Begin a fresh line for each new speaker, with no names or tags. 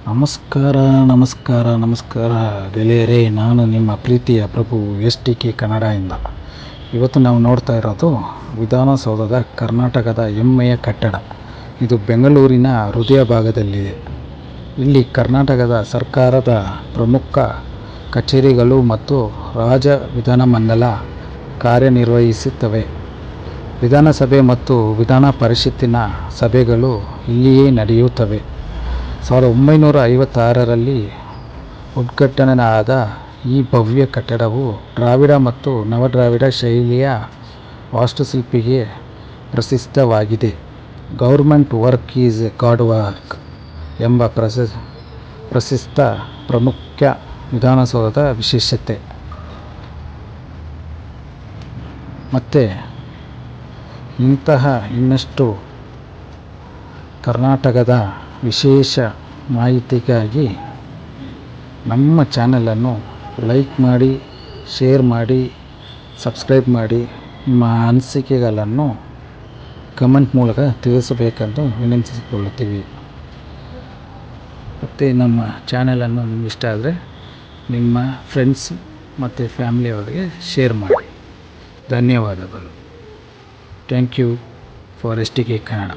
ನಮಸ್ಕಾರ ನಮಸ್ಕಾರ ನಮಸ್ಕಾರ ಗೆಳೆಯರೇ, ನಾನು ನಿಮ್ಮ ಪ್ರೀತಿಯ ಪ್ರಭು STK ಕನ್ನಡದಿಂದ. ಇವತ್ತು ನಾವು ನೋಡ್ತಾ ಇರೋದು ವಿಧಾನಸೌಧದ ಕರ್ನಾಟಕದ ಹೆಮ್ಮೆಯ ಕಟ್ಟಡ. ಇದು ಬೆಂಗಳೂರಿನ ಹೃದಯ ಭಾಗದಲ್ಲಿದೆ. ಇಲ್ಲಿ ಕರ್ನಾಟಕದ ಸರ್ಕಾರದ ಪ್ರಮುಖ ಕಚೇರಿಗಳು ಮತ್ತು ರಾಜ್ಯ ವಿಧಾನಮಂಡಲ ಕಾರ್ಯನಿರ್ವಹಿಸುತ್ತವೆ. ವಿಧಾನಸಭೆ ಮತ್ತು ವಿಧಾನ ಪರಿಷತ್ತಿನ ಸಭೆಗಳು ಇಲ್ಲಿಯೇ ನಡೆಯುತ್ತವೆ. 1956ರಲ್ಲಿ ಉದ್ಘಾಟನೆಯಾದ ಈ ಭವ್ಯ ಕಟ್ಟಡವು ದ್ರಾವಿಡ ಮತ್ತು ನವದ್ರಾವಿಡ ಶೈಲಿಯ ವಾಸ್ತುಶಿಲ್ಪಕ್ಕೆ ಪ್ರಸಿದ್ಧವಾಗಿದೆ. Government work is god work ಎಂಬ ಪ್ರಸಿದ್ಧ ಪ್ರಮುಖ ವಿಧಾನಸೌಧದ ವಿಶೇಷತೆ. ಮತ್ತು ಇಂತಹ ಇನ್ನಷ್ಟು ಕರ್ನಾಟಕದ ವಿಶೇಷ ಮಾಹಿತಿಗಾಗಿ ನಮ್ಮ ಚಾನಲನ್ನು ಲೈಕ್ ಮಾಡಿ, ಶೇರ್ ಮಾಡಿ, ಸಬ್ಸ್ಕ್ರೈಬ್ ಮಾಡಿ. ನಿಮ್ಮ ಅನಿಸಿಕೆಗಳನ್ನು ಕಮೆಂಟ್ ಮೂಲಕ ತಿಳಿಸಬೇಕೆಂದು ವಿನಂತಿಸಿಕೊಳ್ಳುತ್ತೀವಿ. ಮತ್ತು ನಮ್ಮ ಚಾನಲನ್ನು ನಿಮಗೆ ಇಷ್ಟ ಆದರೆ ನಿಮ್ಮ ಫ್ರೆಂಡ್ಸ್ ಮತ್ತು ಫ್ಯಾಮಿಲಿಯವರಿಗೆ ಶೇರ್ ಮಾಡಿ. ಧನ್ಯವಾದಗಳು. Thank you for STK Kannada.